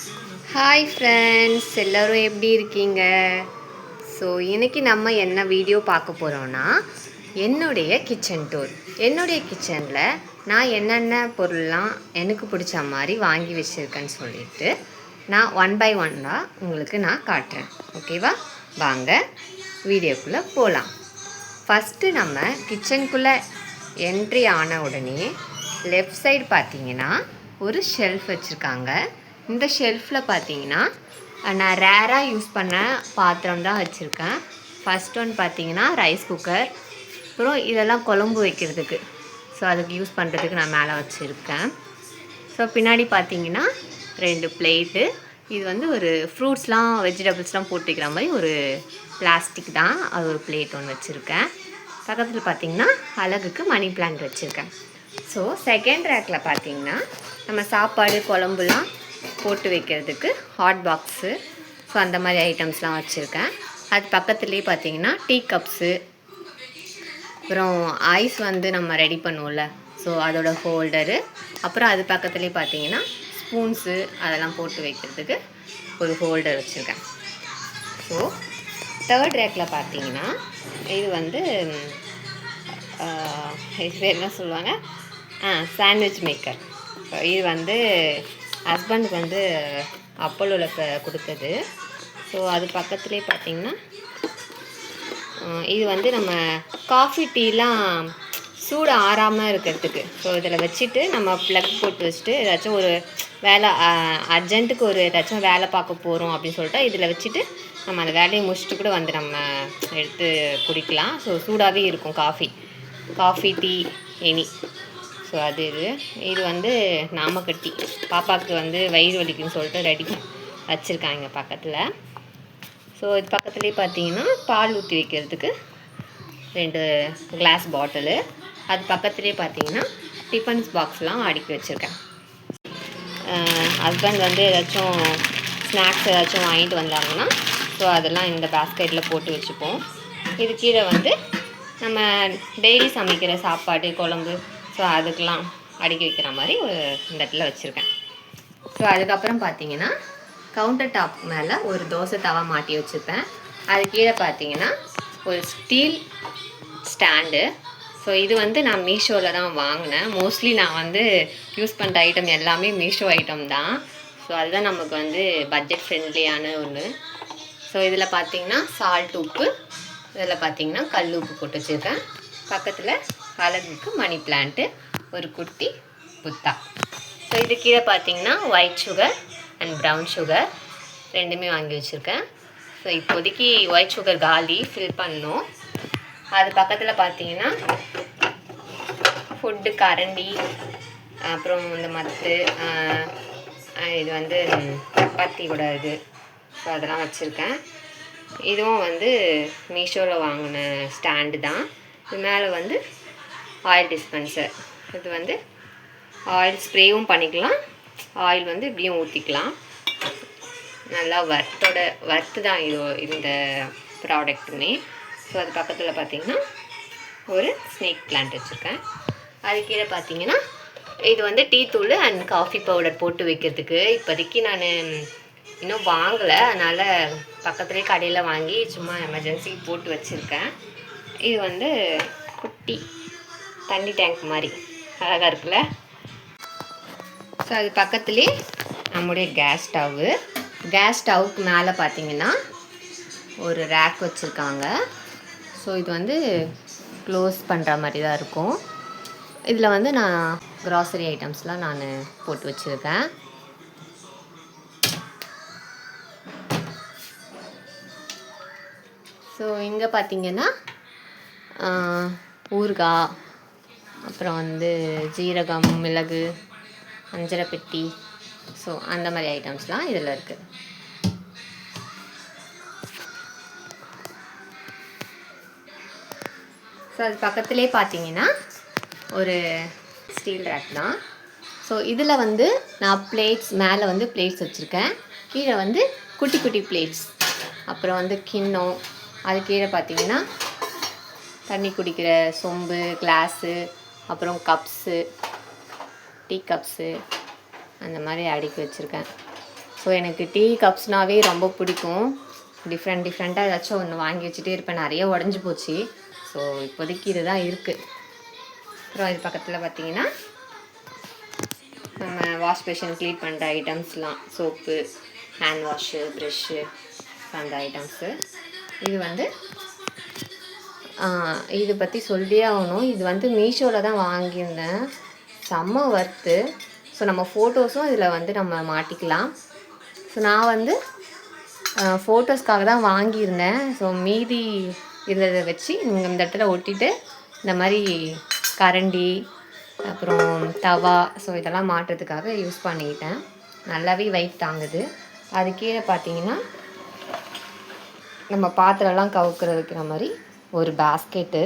Hi friends, எல்லோரும் எப்படி இருக்கீங்க? ஸோ இன்றைக்கி நம்ம என்ன வீடியோ பார்க்க போகிறோன்னா, என்னுடைய கிச்சன் டூர். என்னுடைய கிச்சனில் நான் என்னென்ன பொருள்லாம் எனக்கு பிடிச்ச மாதிரி வாங்கி வச்சுருக்கேன்னு சொல்லிட்டு நான் ஒன் பை ஒன்னாக உங்களுக்கு நான் காட்டுறேன். ஓகேவா? வாங்க வீடியோக்குள்ளே போகலாம். ஃபஸ்ட்டு நம்ம கிச்சனுக்குள்ளே என்ட்ரி ஆன உடனே லெஃப்ட் சைடு பார்த்தீங்கன்னா ஒரு ஷெல்ஃப் வச்சுருக்காங்க. இந்த ஷெல்ஃபில் பார்த்தீங்கன்னா நான் ரேராக யூஸ் பண்ண பாத்திரம் தான் வச்சுருக்கேன். ஃபஸ்ட் ஒன் பார்த்தீங்கன்னா ரைஸ் குக்கர், அப்புறம் இதெல்லாம் குழம்பு வைக்கிறதுக்கு, ஸோ அதுக்கு யூஸ் பண்ணுறதுக்கு நான் மேலே வச்சுருக்கேன். ஸோ பின்னாடி பார்த்தீங்கன்னா 2 பிளேட்டு. இது வந்து ஒரு ஃப்ரூட்ஸ்லாம் வெஜிடபிள்ஸ்லாம் போட்டு வைக்கிற மாதிரி ஒரு பிளாஸ்டிக் தான், அது ஒரு பிளேட் ஒன்று வச்சுருக்கேன். பக்கத்தில் பார்த்தீங்கன்னா அழகுக்கு மணி பிளான்ட் வச்சுருக்கேன். ஸோ செகண்ட் ரேக்கில் பார்த்தீங்கன்னா நம்ம சாப்பாடு குழம்புலாம் போட்டு வைக்கிறதுக்கு ஹாட் பாக்ஸு, ஸோ அந்த மாதிரி ஐட்டம்ஸ்லாம் வச்சுருக்கேன். அது பக்கத்துலேயே பார்த்தீங்கன்னா டீ கப்ஸு, அப்புறம் ஐஸ் வந்து நம்ம ரெடி பண்ணுவோம்ல, ஸோ அதோட ஹோல்டரு, அப்புறம் அது பக்கத்துலேயே பார்த்தீங்கன்னா ஸ்பூன்ஸு அதெல்லாம் போட்டு வைக்கிறதுக்கு ஒரு ஹோல்டர் வச்சுருக்கேன். ஸோ தேர்ட் ரேக்கில் பார்த்தீங்கன்னா இது வந்து இது பேர் என்ன சொல்லுவாங்க, சாண்ட்விச் மேக்கர். இது வந்து ஹஸ்பண்டுக்கு வந்து அப்போலோவில் கொடுத்தது. ஸோ அது பக்கத்துலேயே பார்த்திங்கன்னா இது வந்து நம்ம காஃபி டீலாம் சூடு ஆறாமல் இருக்கிறதுக்கு, ஸோ இதில் வச்சுட்டு நம்ம ப்ளக் போட்டு வச்சுட்டு ஏதாச்சும் ஒரு வேலை அர்ஜென்ட்டுக்கு ஒரு ஏதாச்சும் வேலை பார்க்க போகிறோம் அப்படின்னு சொல்லிட்டு இதில் வச்சுட்டு நம்ம அந்த வேலையை முடிச்சுட்டு கூட வந்து நம்ம எடுத்து குடிக்கலாம். ஸோ சூடாகவே இருக்கும் காஃபி டீ எனி. ஸோ அது இது வந்து நாமக்கட்டி பாப்பாவுக்கு வந்து வயிறு வலிக்குன்னு சொல்லிட்டு ரெடி வச்சுருக்காங்க பக்கத்தில். ஸோ இது பக்கத்துலேயே பார்த்தீங்கன்னா பால் ஊற்றி வைக்கிறதுக்கு 2 கிளாஸ் பாட்டிலு. அது பக்கத்துலேயே பார்த்தீங்கன்னா டிஃபன்ஸ் பாக்ஸ்லாம் அடுக்கி வச்சுருக்கேன். ஹஸ்பண்ட் வந்து ஏதாச்சும் ஸ்நாக்ஸ் ஏதாச்சும் வாங்கிட்டு வந்தாங்கன்னா ஸோ அதெல்லாம் இந்த பேஸ்கெட்டில் போட்டு வச்சுப்போம். இது கீழே வந்து நம்ம டெய்லி சமைக்கிற சாப்பாடு குழம்பு, ஸோ அதுக்கெலாம் அடுக்கி வைக்கிற மாதிரி இந்த இடத்துல வச்சுருக்கேன். ஸோ அதுக்கப்புறம் பார்த்தீங்கன்னா கவுண்டர் டாப் மேலே ஒரு தோசை தவா மாட்டி வச்சுருப்பேன். அது கீழே பார்த்தீங்கன்னா ஒரு ஸ்டீல் ஸ்டாண்டு. ஸோ இது வந்து நான் மீஷோவில் தான் வாங்கினேன். மோஸ்ட்லி நான் வந்து யூஸ் பண்ணுற ஐட்டம் எல்லாமே மீஷோ ஐட்டம் தான். ஸோ அதுதான் நமக்கு வந்து பட்ஜெட் ஃப்ரெண்ட்லியான ஒன்று. ஸோ இதில் பார்த்தீங்கன்னா சால்ட் உப்பு, இதில் பார்த்தீங்கன்னா கல் உப்பு போட்டு வச்சுருக்கேன். பக்கத்தில் அழகுக்கு மணி பிளான்ட்டு, ஒரு குட்டி புத்தா. ஸோ இது கீழே பார்த்தீங்கன்னா white sugar and brown sugar ரெண்டுமே வாங்கி வச்சுருக்கேன். ஸோ இப்போதைக்கு ஒயிட் சுகர் காலி, ஃபில் பண்ணணும். அது பக்கத்தில் பார்த்தீங்கன்னா ஃபுட்டு கரண்டி, அப்புறம் இந்த மத்து, இது வந்து சப்பாத்தியோட இது, ஸோ அதெல்லாம் வச்சுருக்கேன். இதுவும் வந்து மீஷோவில் வாங்கின ஸ்டாண்டு தான். இது மேலே வந்து ஆயில் டிஸ்பென்சர். இது வந்து ஆயில் ஸ்ப்ரேவும் பண்ணிக்கலாம், ஆயில் வந்து இப்படியும் ஊற்றிக்கலாம். நல்லா வர்த்து தான் இது இந்த ப்ராடக்ட்டுமே. ஸோ அது பக்கத்தில் பார்த்திங்கன்னா ஒரு ஸ்னேக் பிளான்ட் வச்சுருக்கேன். அது கீழே பார்த்திங்கன்னா இது வந்து டீ தூள் அண்ட் காஃபி பவுடர் போட்டு வைக்கிறதுக்கு இப்போதைக்கு நான் இன்னும் வாங்கலை, அதனால் பக்கத்துலேயே கடையில் வாங்கி சும்மா எமர்ஜென்சிக்கு போட்டு வச்சுருக்கேன். இது வந்து குட்டி தண்ணி டேங்க் மாதிரி அழகாக இருக்குல்ல. ஸோ அது பக்கத்துலேயே நம்முடைய கேஸ் ஸ்டவ்வுக்கு மேலே பார்த்தீங்கன்னா ஒரு ரேக் வச்சுருக்காங்க. ஸோ இது வந்து க்ளோஸ் பண்ணுற மாதிரி தான் இருக்கும். இதில் வந்து நான் க்ராசரி ஐட்டம்ஸ்லாம் நான் போட்டு வச்சுருக்கேன். ஸோ இங்கே பார்த்தீங்கன்னா ஊறுகாய், அப்புறம் வந்து ஜீரகம், மிளகு, அஞ்சரைப்பெட்டி, ஸோ அந்த மாதிரி ஐட்டம்ஸ்லாம் இதில் இருக்குது. ஸோ அது பக்கத்துலேயே பார்த்தீங்கன்னா ஒரு ஸ்டீல் ரேக் தான். ஸோ இதில் வந்து நான் பிளேட்ஸ் மேலே வந்து பிளேட்ஸ் வச்சுருக்கேன், கீழே வந்து குட்டி குட்டி பிளேட்ஸ், அப்புறம் வந்து கிண்ணம், அது கீழே பார்த்தீங்கன்னா தண்ணி குடிக்கிற சொம்பு, கிளாஸு, அப்புறம் கப்ஸு, டீ கப்ஸு அந்த மாதிரி அடுக்கி வச்சுருக்கேன். ஸோ எனக்கு டீ கப்ஸ்னாவே ரொம்ப பிடிக்கும். டிஃப்ரெண்ட்டாக ஏதாச்சும் ஒன்று வாங்கி வச்சுட்டே இருப்பேன். நிறைய உடஞ்சி போச்சு. ஸோ இப்போதைக்கு இது தான் இருக்குது. அப்புறம் இது பக்கத்தில் பார்த்தீங்கன்னா நம்ம வாஷ் பேஷன் க்ளீன் பண்ணுற ஐட்டம்ஸ்லாம், சோப்பு, ஹேண்ட் வாஷு, ப்ரெஷ்ஷு, அந்த ஐட்டம்ஸு. இது வந்து இது பற்றி சொல்லியே ஆகணும். இது வந்து மீஷோவில் தான் வாங்கியிருந்தேன். செம்ம ஒர்த்து. ஸோ நம்ம ஃபோட்டோஸும் இதில் வந்து நம்ம மாட்டிக்கலாம். ஸோ நான் வந்து ஃபோட்டோஸ்க்காக தான் வாங்கியிருந்தேன். ஸோ மீதி இருந்ததை வச்சு இந்த இடத்துல ஒட்டிட்டு இந்த மாதிரி கரண்டி, அப்புறம் தவா, ஸோ இதெல்லாம் மாட்டுறதுக்காக யூஸ் பண்ணிக்கிட்டேன். நல்லாவே வெயிட் தாங்குது. அது கீழே பார்த்தீங்கன்னா நம்ம பாத்திரம்லாம் கவுக்கிறதுக்கிற மாதிரி ஒரு பேஸ்கெட்டு.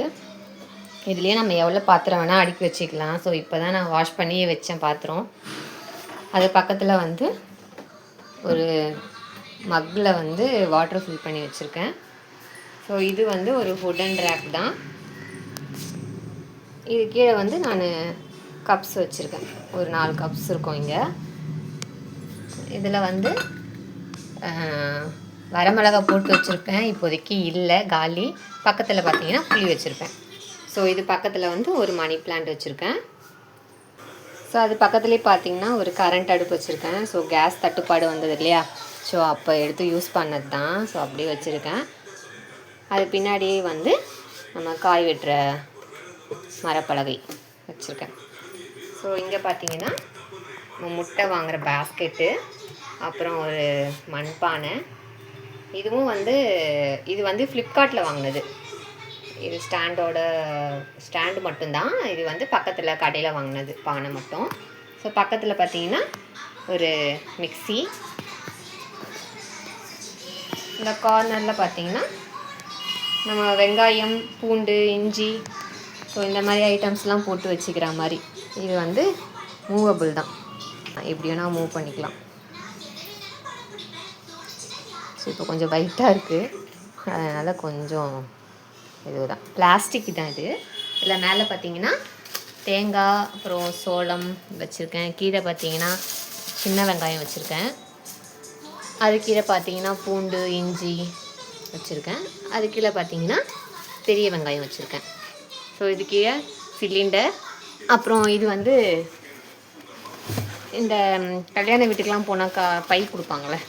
இதுலேயே நம்ம எவ்வளோ பாத்திரம் வேணால் அடுக்கி வச்சுக்கலாம். ஸோ இப்போ தான் நான் வாஷ் பண்ணியே வச்சேன் பாத்திரம். அது பக்கத்தில் வந்து ஒரு மக்கில் வந்து வாட்டர் ஃபில் பண்ணி வச்சுருக்கேன். ஸோ இது வந்து ஒரு வுடன் ரேக் தான். இது கீழே வந்து நான் கப்ஸ் வச்சுருக்கேன். ஒரு 4 கப்ஸ் இருக்கும் இங்கே. இதில் வந்து வரமிளகா போட்டு வச்சுருப்பேன். இப்போதைக்கு இல்லை, காலி. பக்கத்தில் பார்த்தீங்கன்னா புளி வச்சுருப்பேன். ஸோ இது பக்கத்தில் வந்து ஒரு மணி பிளான்ட் வச்சுருக்கேன். ஸோ அது பக்கத்துலேயே பார்த்தீங்கன்னா ஒரு கரண்ட் அடுப்பு வச்சுருக்கேன். ஸோ கேஸ் தட்டுப்பாடு வந்தது இல்லையா, ஸோ அப்போ எடுத்து யூஸ் பண்ணது தான். ஸோ அப்படியே வச்சுருக்கேன். அது பின்னாடியே வந்து நம்ம காய் வெட்டுற மரப்பலகை வச்சுருக்கேன். ஸோ இங்கே பார்த்தீங்கன்னா முட்டை வாங்குகிற பேஸ்கெட்டு, அப்புறம் ஒரு மண்பானை. இதுவும் வந்து இது வந்து ஃப்ளிப்கார்ட்டில் வாங்கினது. இது ஸ்டாண்டு மட்டும்தான். இது வந்து பக்கத்தில் கடையில் வாங்கினது பானை மட்டும். ஸோ பக்கத்தில் பார்த்தீங்கன்னா ஒரு மிக்ஸி. இந்த கார்னரில் பார்த்தீங்கன்னா நம்ம வெங்காயம், பூண்டு, இஞ்சி, ஸோ இந்த மாதிரி ஐட்டம்ஸ்லாம் போட்டு வச்சுக்கிற மாதிரி. இது வந்து மூவபிள் தான், எப்படி வேணால் மூவ் பண்ணிக்கலாம். ஸோ இப்போ கொஞ்சம் வெயிட்டாக இருக்குது, அதனால் கொஞ்சம் இதுதான் பிளாஸ்டிக் தான் இது. இதில் மேலே பார்த்தீங்கன்னா தேங்காய், அப்புறம் சோளம் வச்சுருக்கேன். கீழே பார்த்தீங்கன்னா சின்ன வெங்காயம் வச்சுருக்கேன். அது கீழே பார்த்தீங்கன்னா பூண்டு, இஞ்சி வச்சுருக்கேன். அது கீழே பார்த்தீங்கன்னா பெரிய வெங்காயம் வச்சுருக்கேன். ஸோ இது கீழே சிலிண்டர். அப்புறம் இது வந்து இந்த கல்யாண வீட்டுக்கெலாம் போனால் பை கொடுப்பாங்களே,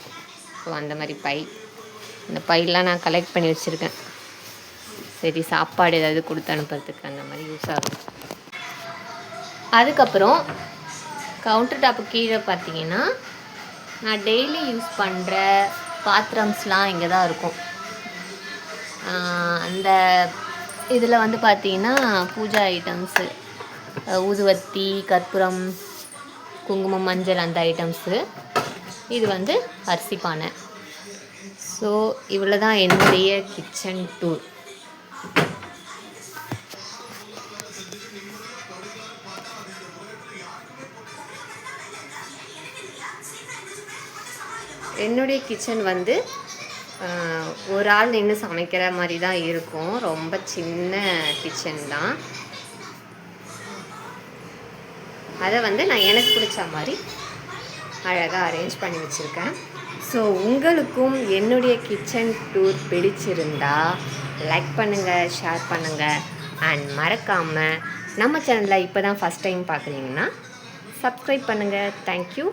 ஸோ அந்த மாதிரி பை. இந்த பையெலாம் நான் கலெக்ட் பண்ணி வச்சுருக்கேன். சரி, சாப்பாடு ஏதாவது கொடுத்து அனுப்புறதுக்கு அந்த மாதிரி யூஸ் ஆகும். அதுக்கப்புறம் கவுண்டர் டாப்பு கீழே பார்த்தீங்கன்னா நான் டெய்லி யூஸ் பண்ணுற பாத்திரம்ஸ்லாம் இங்கே தான் இருக்கும். அந்த இதில் வந்து பார்த்தீங்கன்னா பூஜா ஐட்டம்ஸு, ஊதுவத்தி, கற்பூரம், குங்குமம், மஞ்சள், அந்த ஐட்டம்ஸு. இது வந்து அரிசி பானை. ஸோ இவ்வளோ தான் என்னுடைய கிச்சன் டூர். என்னுடைய கிச்சன் வந்து ஒரு ஆள் நின்று சமைக்கிற மாதிரி தான் இருக்கும். ரொம்ப சின்ன கிச்சன் தான். அதை வந்து நான் எனக்கு பிடிச்ச மாதிரி அழகாக அரேஞ்ச் பண்ணி வச்சுருக்கேன். ஸோ உங்களுக்கும் என்னுடைய கிச்சன் டூர் பிடிச்சிருந்தா லைக் பண்ணுங்கள், ஷேர் பண்ணுங்கள், அண்ட் மறக்காமல் நம்ம சேனலில் இப்போ தான் ஃபஸ்ட் டைம் பார்க்குறீங்கன்னா சப்ஸ்கிரைப் பண்ணுங்கள். தேங்க்யூ.